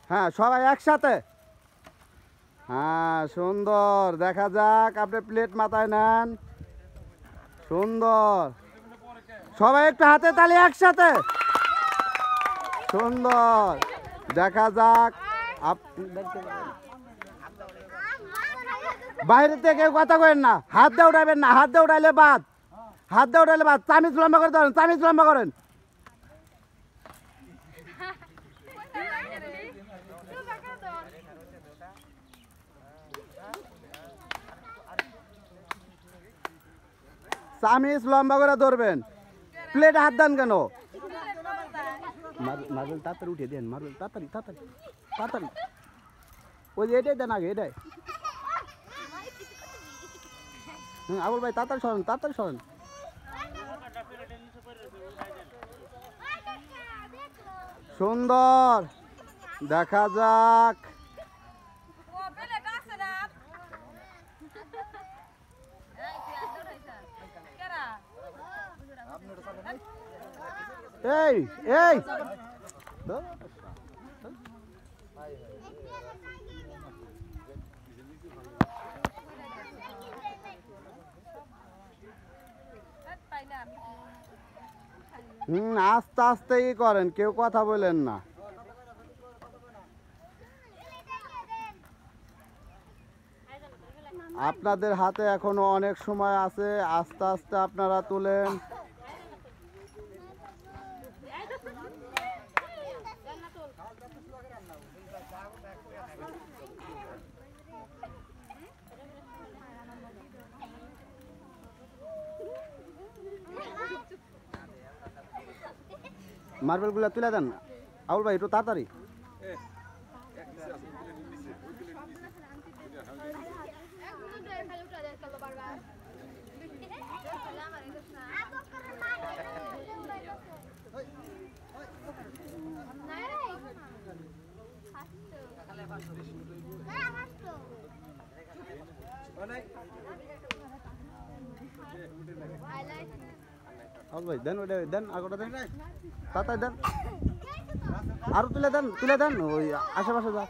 হ্যাঁ সবাই একসাথে। হ্যাঁ সুন্দর, দেখা যাক আপনি প্লেট মাথায় নেন। সুন্দর, সবাই একটু হাতে তালি একসাথে। সুন্দর, দেখা যাক। বাইরে থেকে কেউ কথা করেন না, হাত দিয়ে উঠাবেন না, হাত দিয়ে উঠাইলে বাদ, হাত দিয়ে উঠাইলে বাদ। চামিচ লম্বা করে ধরেন, চামিচ লম্বা করেন। চামিচ লম্বা করে ধরবেন। প্লেটে হাত দেন কেন? মার্বেল তাড়াতাড়ি উঠে দেন, মার্বেল তাড়াতাড়ি তাড়াতাড়ি তাড়াতাড়ি। ওই যে এটাই দেন আগে, এটাই। আবুল ভাই তাড়াতাড়ি সরেন, তাড়াতাড়ি সরেন। সুন্দর, দেখা যাক। এই এই আস্তে আস্তেই করেন, কেউ কথা বলেন না। আপনাদের হাতে এখনো অনেক সময় আছে, আস্তে আস্তে আপনারা তুলেন। মার্বেল গুলা তুলে দেন আবুল ভাই, একটু তাড়াতাড়ি। আবুল ভাই দেন, ওইটা দেন, আগোটা দেন, তাড়াতাড়ি দেন, আরো তুলে দেন ওই আশেপাশে যা।